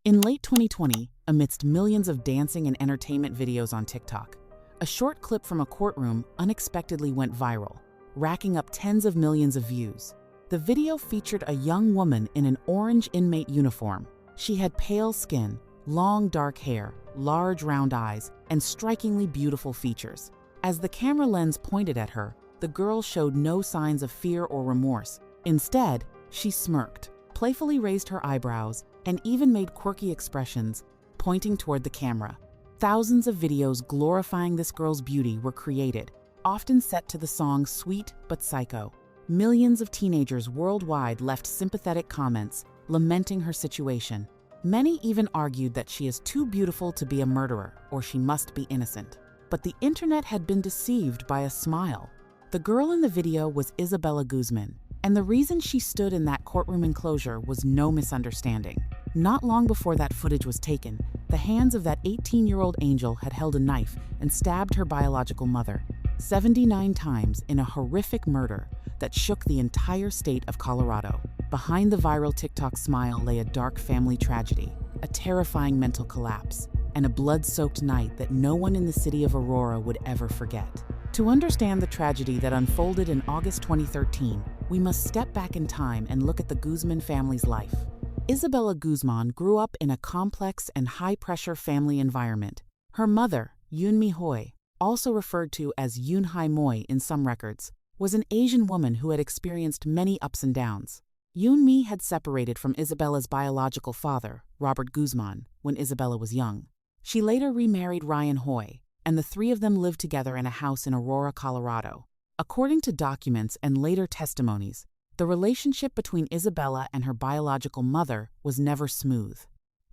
In late 2020, amidst millions of dancing and entertainment videos on TikTok, a short clip from a courtroom unexpectedly went viral, racking up tens of millions of views. The video featured a young woman in an orange inmate uniform. She had pale skin, long dark hair, large round eyes, and strikingly beautiful features. As the camera lens pointed at her, the girl showed no signs of fear or remorse. Instead, she smirked, playfully raised her eyebrows, and even made quirky expressions, pointing toward the camera. Thousands of videos glorifying this girl's beauty were created, often set to the song Sweet But Psycho. Millions of teenagers worldwide left sympathetic comments, lamenting her situation. Many even argued that she is too beautiful to be a murderer, or she must be innocent. But the internet had been deceived by a smile. The girl in the video was Isabella Guzman, and the reason she stood in that courtroom enclosure was no misunderstanding. Not long before that footage was taken, the hands of that 18-year-old angel had held a knife and stabbed her biological mother 79 times in a horrific murder that shook the entire state of Colorado. Behind the viral TikTok smile lay a dark family tragedy, a terrifying mental collapse, and a blood-soaked night that no one in the city of Aurora would ever forget. To understand the tragedy that unfolded in August 2013, we must step back in time and look at the Guzman family's life. Isabella Guzman grew up in a complex and high-pressure family environment. Her mother, Yunmi Hoy, also referred to as Yun Hai Moy in some records, was an Asian woman who had experienced many ups and downs. Yunmi had separated from Isabella's biological father, Robert Guzman, when Isabella was young. She later remarried Ryan Hoy, and the three of them lived together in a house in Aurora, Colorado. According to documents and later testimonies, the relationship between Isabella and her biological mother was never smooth.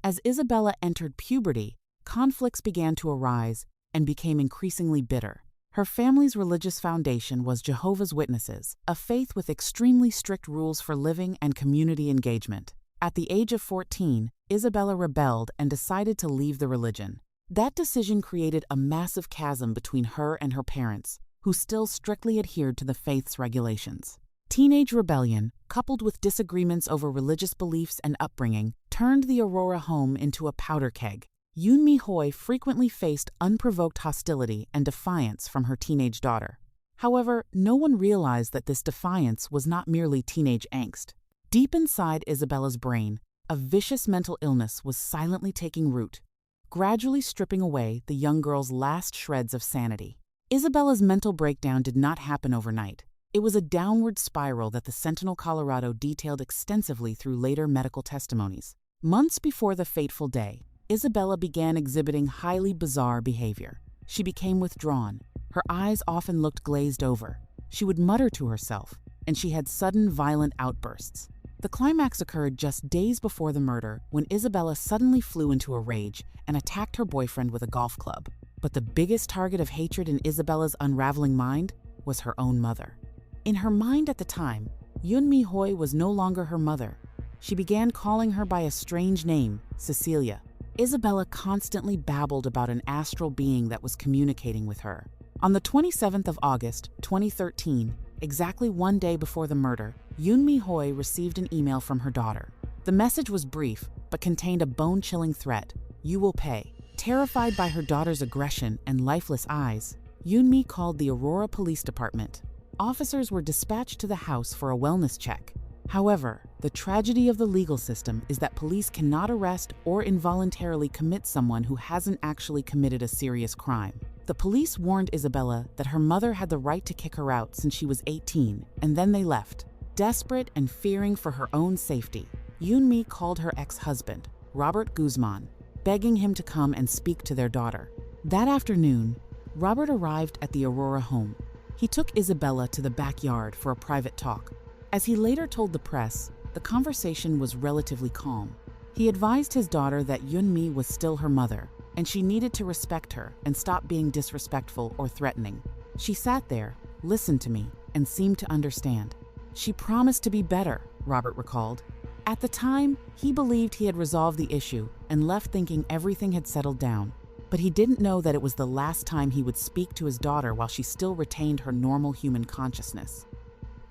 As Isabella entered puberty, conflicts began to arise and became increasingly bitter. Her family's religious foundation was Jehovah's Witnesses, a faith with extremely strict rules for living and community engagement. At the age of 14, Isabella rebelled and decided to leave the religion. That decision created a massive chasm between her and her parents, who still strictly adhered to the faith's regulations. Teenage rebellion, coupled with disagreements over religious beliefs and upbringing, turned the Aurora home into a powder keg. Yunmi Hoy frequently faced unprovoked hostility and defiance from her teenage daughter. However, no one realized that this defiance was not merely teenage angst. Deep inside Isabella's brain, a vicious mental illness was silently taking root, gradually stripping away the young girl's last shreds of sanity. Isabella's mental breakdown did not happen overnight. It was a downward spiral that the Sentinel Colorado detailed extensively through later medical testimonies. Months before the fateful day, Isabella began exhibiting highly bizarre behavior. She became withdrawn. Her eyes often looked glazed over. She would mutter to herself, and she had sudden violent outbursts. The climax occurred just days before the murder, when Isabella suddenly flew into a rage and attacked her boyfriend with a golf club. But the biggest target of hatred in Isabella's unraveling mind was her own mother. In her mind at the time, Yunmi Hoy was no longer her mother. She began calling her by a strange name, Cecilia. Isabella constantly babbled about an astral being that was communicating with her. On the 27th of August, 2013, exactly one day before the murder, Yunmi Hoy received an email from her daughter. The message was brief, but contained a bone-chilling threat: "You will pay." Terrified by her daughter's aggression and lifeless eyes, Yunmi called the Aurora Police Department. Officers were dispatched to the house for a wellness check. However, the tragedy of the legal system is that police cannot arrest or involuntarily commit someone who hasn't actually committed a serious crime. The police warned Isabella that her mother had the right to kick her out since she was 18, and then they left. Desperate and fearing for her own safety, Yunmi called her ex-husband, Robert Guzman, begging him to come and speak to their daughter. That afternoon, Robert arrived at the Aurora home. He took Isabella to the backyard for a private talk. As he later told the press, the conversation was relatively calm. He advised his daughter that Yunmi was still her mother, and she needed to respect her and stop being disrespectful or threatening. She sat there, listened to me, and seemed to understand. "She promised to be better," Robert recalled. At the time, he believed he had resolved the issue and left thinking everything had settled down. But he didn't know that it was the last time he would speak to his daughter while she still retained her normal human consciousness.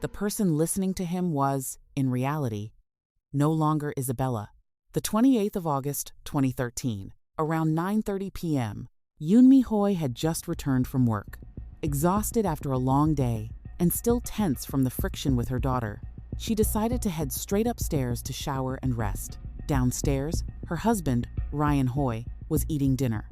The person listening to him was, in reality, no longer Isabella, The 28th of August, 2013, around 9:30 p.m., Yoon Hoi had just returned from work. Exhausted after a long day and still tense from the friction with her daughter, she decided to head straight upstairs to shower and rest. Downstairs, her husband, Ryan Hoi, was eating dinner.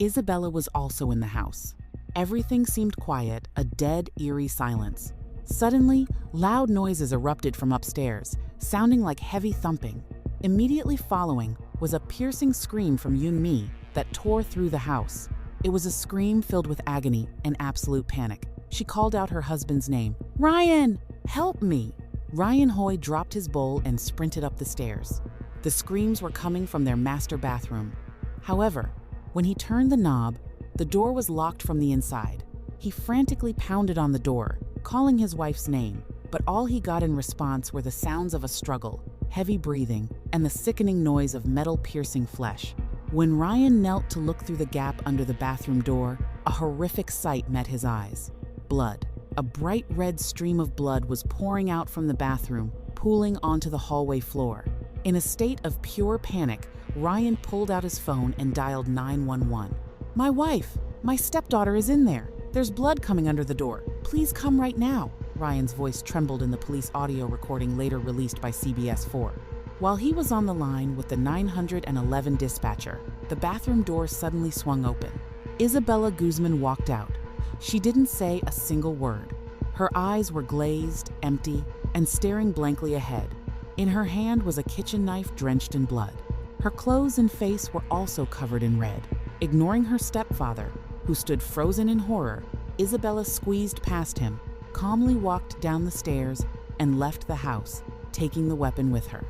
Isabella was also in the house. Everything seemed quiet, a dead, eerie silence. Suddenly, loud noises erupted from upstairs, sounding like heavy thumping. Immediately following was a piercing scream from Yoon that tore through the house. It was a scream filled with agony and absolute panic. She called out her husband's name. "Ryan, help me!" Ryan Hoi dropped his bowl and sprinted up the stairs. The screams were coming from their master bathroom. However, when he turned the knob, the door was locked from the inside. He frantically pounded on the door, calling his wife's name, but all he got in response were the sounds of a struggle, heavy breathing, and the sickening noise of metal-piercing flesh. When Ryan knelt to look through the gap under the bathroom door, a horrific sight met his eyes. Blood. A bright red stream of blood was pouring out from the bathroom, pooling onto the hallway floor. In a state of pure panic, Ryan pulled out his phone and dialed 911. "My wife! My stepdaughter is in there! There's blood coming under the door! Please come right now!" Ryan's voice trembled in the police audio recording later released by CBS 4. While he was on the line with the 911 dispatcher, the bathroom door suddenly swung open. Isabella Guzman walked out. She didn't say a single word. Her eyes were glazed, empty, and staring blankly ahead. In her hand was a kitchen knife drenched in blood. Her clothes and face were also covered in red. Ignoring her stepfather, who stood frozen in horror, Isabella squeezed past him, calmly walked down the stairs, and left the house, taking the weapon with her.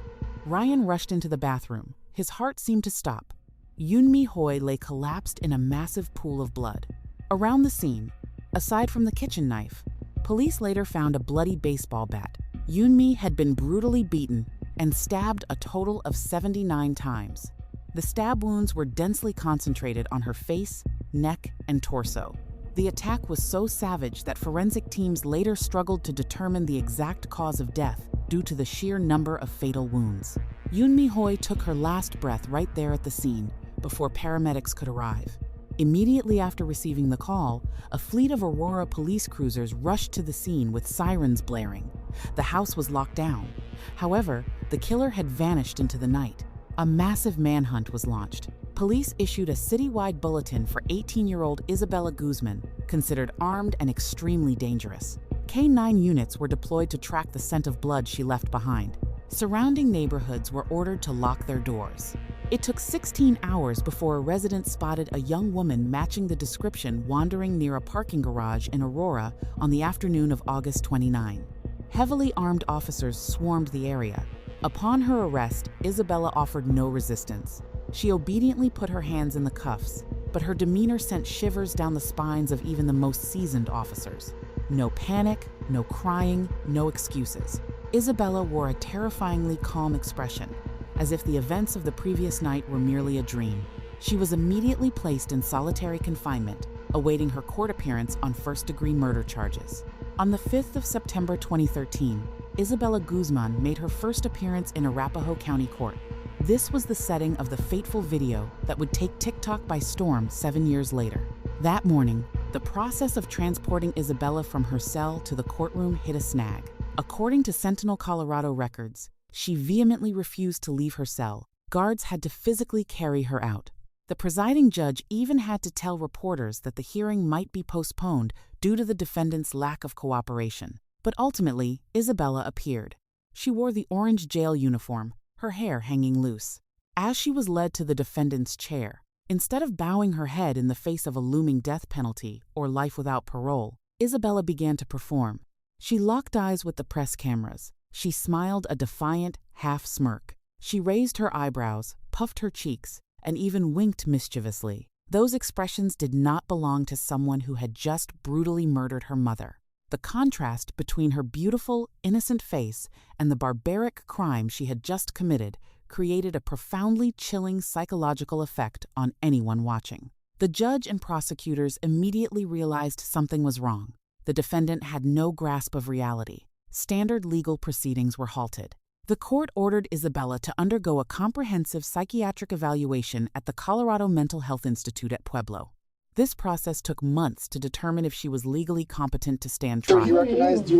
Ryan rushed into the bathroom. His heart seemed to stop. Yoon Hoi lay collapsed in a massive pool of blood. Around the scene, aside from the kitchen knife, police later found a bloody baseball bat. Yoon had been brutally beaten and stabbed a total of 79 times. The stab wounds were densely concentrated on her face, neck, and torso. The attack was so savage that forensic teams later struggled to determine the exact cause of death due to the sheer number of fatal wounds. Yoon Hoi took her last breath right there at the scene before paramedics could arrive. Immediately after receiving the call, a fleet of Aurora police cruisers rushed to the scene with sirens blaring. The house was locked down. However, the killer had vanished into the night. A massive manhunt was launched. Police issued a citywide bulletin for 18-year-old Isabella Guzman, considered armed and extremely dangerous. K-9 units were deployed to track the scent of blood she left behind. Surrounding neighborhoods were ordered to lock their doors. It took 16 hours before a resident spotted a young woman matching the description wandering near a parking garage in Aurora on the afternoon of August 29. Heavily armed officers swarmed the area. Upon her arrest, Isabella offered no resistance. She obediently put her hands in the cuffs, but her demeanor sent shivers down the spines of even the most seasoned officers. No panic, no crying, no excuses. Isabella wore a terrifyingly calm expression, as if the events of the previous night were merely a dream. She was immediately placed in solitary confinement, awaiting her court appearance on first-degree murder charges. On the 5th of September 2013, Isabella Guzman made her first appearance in Arapahoe County Court. This was the setting of the fateful video that would take TikTok by storm 7 years later. That morning, the process of transporting Isabella from her cell to the courtroom hit a snag. According to Sentinel Colorado records, she vehemently refused to leave her cell. Guards had to physically carry her out. The presiding judge even had to tell reporters that the hearing might be postponed due to the defendant's lack of cooperation. But ultimately, Isabella appeared. She wore the orange jail uniform, her hair hanging loose. As she was led to the defendant's chair, instead of bowing her head in the face of a looming death penalty or life without parole, Isabella began to perform. She locked eyes with the press cameras. She smiled a defiant, half smirk. She raised her eyebrows, puffed her cheeks, and even winked mischievously. Those expressions did not belong to someone who had just brutally murdered her mother. The contrast between her beautiful, innocent face and the barbaric crime she had just committed created a profoundly chilling psychological effect on anyone watching. The judge and prosecutors immediately realized something was wrong. The defendant had no grasp of reality. Standard legal proceedings were halted. The court ordered Isabella to undergo a comprehensive psychiatric evaluation at the Colorado Mental Health Institute at Pueblo. This process took months to determine if she was legally competent to stand trial. Do you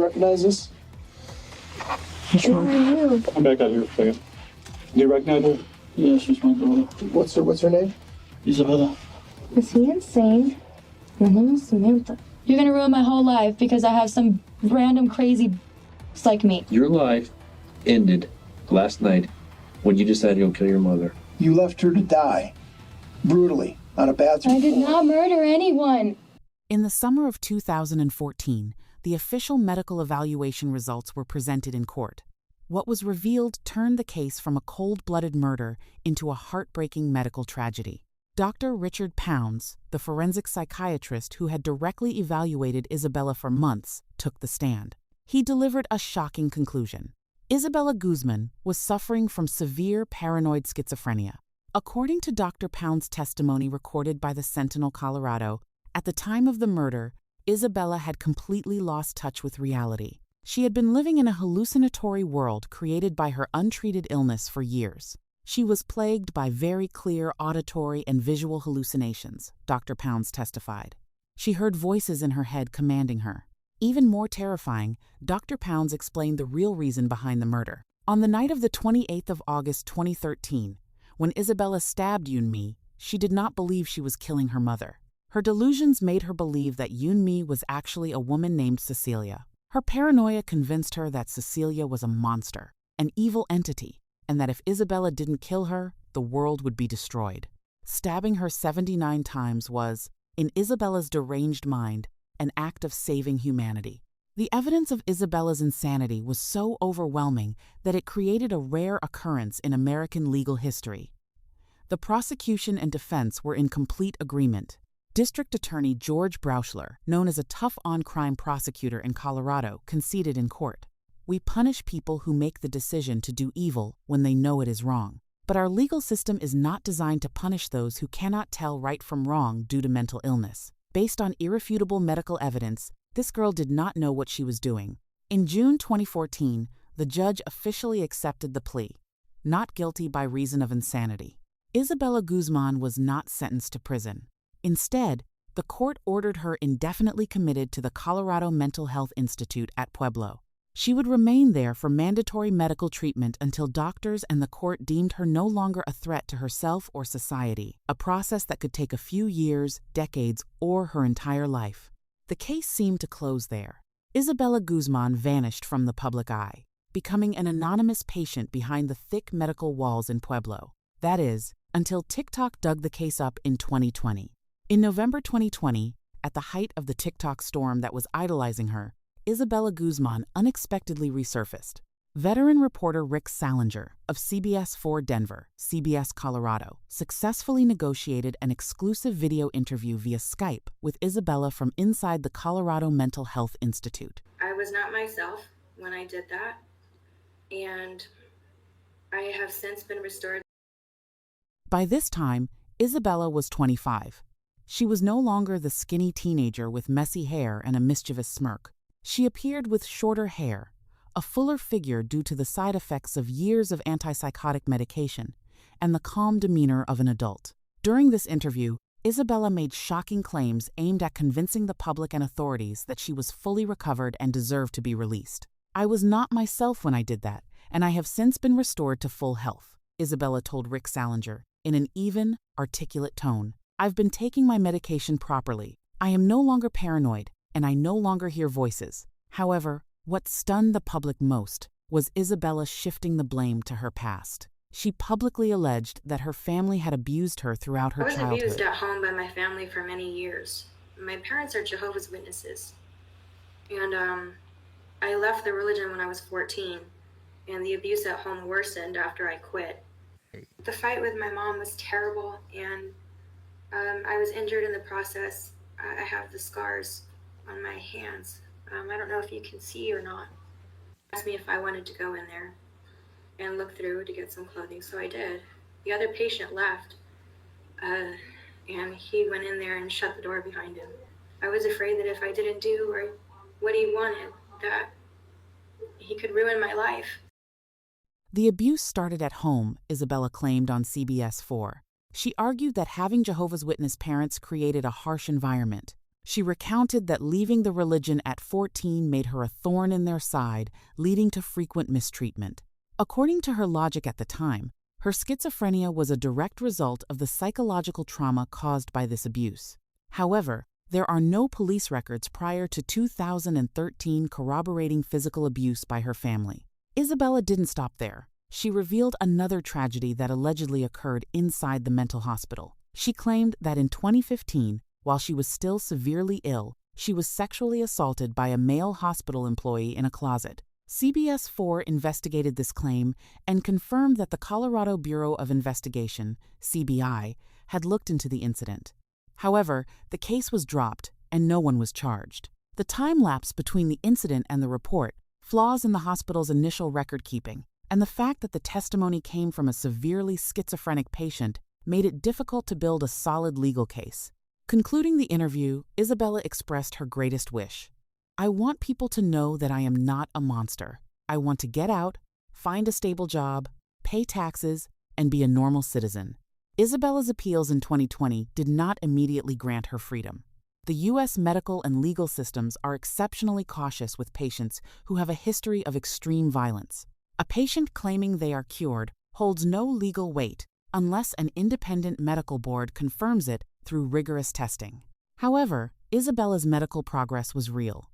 recognize this? Who are you? I'm back out here for a second. Do you recognize her? Yeah, she's my daughter. What's her name? Isabella. Is he insane? My name is Samantha. You're gonna ruin my whole life because I have some random crazy like me. Your life ended last night when you decided to go kill your mother. You left her to die. Brutally. On a bathroom I did floor. not murder anyone. In the summer of 2014, the official medical evaluation results were presented in court. What was revealed turned the case from a cold-blooded murder into a heartbreaking medical tragedy. Dr. Richard Pounds, the forensic psychiatrist who had directly evaluated Isabella for months, took the stand. He delivered a shocking conclusion. Isabella Guzman was suffering from severe paranoid schizophrenia. According to Dr. Pound's testimony recorded by the Sentinel, Colorado, at the time of the murder, Isabella had completely lost touch with reality. She had been living in a hallucinatory world created by her untreated illness for years. She was plagued by very clear auditory and visual hallucinations, Dr. Pounds testified. She heard voices in her head commanding her. Even more terrifying, Dr. Pounds explained the real reason behind the murder. On the night of the 28th of August 2013, when Isabella stabbed Yoon-mi, she did not believe she was killing her mother. Her delusions made her believe that Yoon-mi was actually a woman named Cecilia. Her paranoia convinced her that Cecilia was a monster, an evil entity, and that if Isabella didn't kill her, the world would be destroyed. Stabbing her 79 times was, in Isabella's deranged mind, an act of saving humanity. The evidence of Isabella's insanity was so overwhelming that it created a rare occurrence in American legal history. The prosecution and defense were in complete agreement. District Attorney George Brauchler, known as a tough-on-crime prosecutor in Colorado, conceded in court, "We punish people who make the decision to do evil when they know it is wrong. But our legal system is not designed to punish those who cannot tell right from wrong due to mental illness. Based on irrefutable medical evidence, this girl did not know what she was doing." In June 2014, the judge officially accepted the plea, not guilty by reason of insanity. Isabella Guzman was not sentenced to prison. Instead, the court ordered her indefinitely committed to the Colorado Mental Health Institute at Pueblo. She would remain there for mandatory medical treatment until doctors and the court deemed her no longer a threat to herself or society, a process that could take a few years, decades, or her entire life. The case seemed to close there. Isabella Guzman vanished from the public eye, becoming an anonymous patient behind the thick medical walls in Pueblo. That is, until TikTok dug the case up in 2020. In November 2020, at the height of the TikTok storm that was idolizing her, Isabella Guzman unexpectedly resurfaced. Veteran reporter Rick Salinger of CBS 4 Denver, CBS Colorado, successfully negotiated an exclusive video interview via Skype with Isabella from inside the Colorado Mental Health Institute. I was not myself when I did that, and I have since been restored. By this time, Isabella was 25. She was no longer the skinny teenager with messy hair and a mischievous smirk. She appeared with shorter hair, a fuller figure due to the side effects of years of antipsychotic medication, and the calm demeanor of an adult. During this interview, Isabella made shocking claims aimed at convincing the public and authorities that she was fully recovered and deserved to be released. "I was not myself when I did that, and I have since been restored to full health," Isabella told Rick Salinger, in an even, articulate tone. "I've been taking my medication properly. I am no longer paranoid, and I no longer hear voices." However, what stunned the public most was Isabella shifting the blame to her past. She publicly alleged that her family had abused her throughout her childhood. I was abused at home by my family for many years. My parents are Jehovah's Witnesses, and I left the religion when I was 14, and the abuse at home worsened after I quit. The fight with my mom was terrible, and I was injured in the process. I have the scars on my hands. I don't know if you can see or not. Asked me if I wanted to go in there and look through to get some clothing, so I did. The other patient left, and he went in there and shut the door behind him. I was afraid that if I didn't do what he wanted, that he could ruin my life. The abuse started at home, Isabella claimed on CBS 4. She argued that having Jehovah's Witness parents created a harsh environment. She recounted that leaving the religion at 14 made her a thorn in their side, leading to frequent mistreatment. According to her logic at the time, her schizophrenia was a direct result of the psychological trauma caused by this abuse. However, there are no police records prior to 2013 corroborating physical abuse by her family. Isabella didn't stop there. She revealed another tragedy that allegedly occurred inside the mental hospital. She claimed that in 2015, while she was still severely ill, she was sexually assaulted by a male hospital employee in a closet. CBS 4 investigated this claim and confirmed that the Colorado Bureau of Investigation, CBI, had looked into the incident. However, the case was dropped and no one was charged. The time lapse between the incident and the report, flaws in the hospital's initial record-keeping, and the fact that the testimony came from a severely schizophrenic patient made it difficult to build a solid legal case. Concluding the interview, Isabella expressed her greatest wish. "I want people to know that I am not a monster. I want to get out, find a stable job, pay taxes, and be a normal citizen." Isabella's appeals in 2020 did not immediately grant her freedom. The U.S. medical and legal systems are exceptionally cautious with patients who have a history of extreme violence. A patient claiming they are cured holds no legal weight unless an independent medical board confirms it through rigorous testing. However, Isabella's medical progress was real.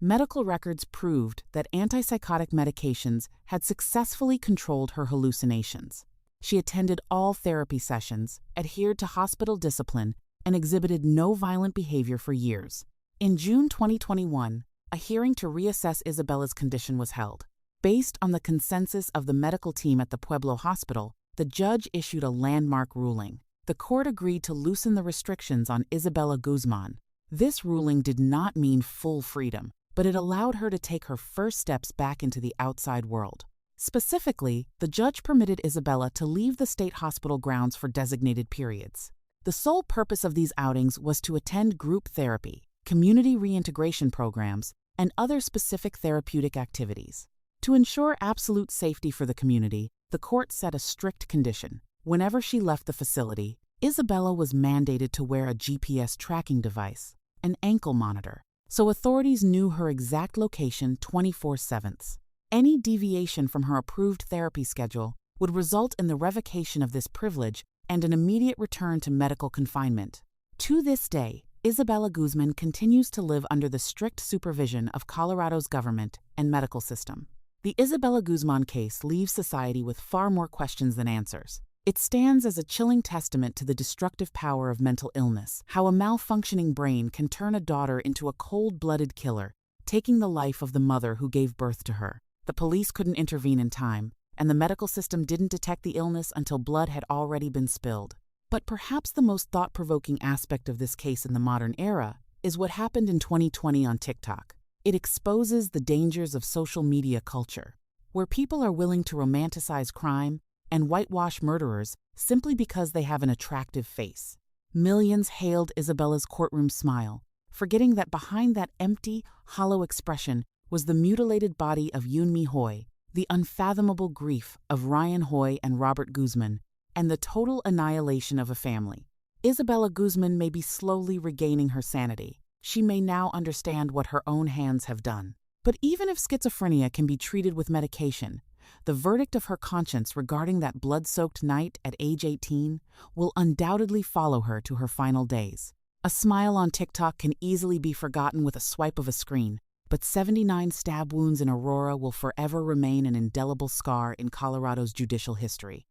Medical records proved that antipsychotic medications had successfully controlled her hallucinations. She attended all therapy sessions, adhered to hospital discipline, and exhibited no violent behavior for years. In June 2021, a hearing to reassess Isabella's condition was held. Based on the consensus of the medical team at the Pueblo Hospital, the judge issued a landmark ruling. The court agreed to loosen the restrictions on Isabella Guzman. This ruling did not mean full freedom, but it allowed her to take her first steps back into the outside world. Specifically, the judge permitted Isabella to leave the state hospital grounds for designated periods. The sole purpose of these outings was to attend group therapy, community reintegration programs, and other specific therapeutic activities. To ensure absolute safety for the community, the court set a strict condition. Whenever she left the facility, Isabella was mandated to wear a GPS tracking device, an ankle monitor, so authorities knew her exact location 24/7. Any deviation from her approved therapy schedule would result in the revocation of this privilege and an immediate return to medical confinement. To this day, Isabella Guzman continues to live under the strict supervision of Colorado's government and medical system. The Isabella Guzman case leaves society with far more questions than answers. It stands as a chilling testament to the destructive power of mental illness, how a malfunctioning brain can turn a daughter into a cold-blooded killer, taking the life of the mother who gave birth to her. The police couldn't intervene in time, and the medical system didn't detect the illness until blood had already been spilled. But perhaps the most thought-provoking aspect of this case in the modern era is what happened in 2020 on TikTok. It exposes the dangers of social media culture, where people are willing to romanticize crime and whitewash murderers simply because they have an attractive face. Millions hailed Isabella's courtroom smile, forgetting that behind that empty, hollow expression was the mutilated body of Yunmi Hoy, the unfathomable grief of Ryan Hoy and Robert Guzman, and the total annihilation of a family. Isabella Guzman may be slowly regaining her sanity. She may now understand what her own hands have done. But even if schizophrenia can be treated with medication, the verdict of her conscience regarding that blood-soaked night at age 18 will undoubtedly follow her to her final days. A smile on TikTok can easily be forgotten with a swipe of a screen, but 79 stab wounds in Aurora will forever remain an indelible scar in Colorado's judicial history.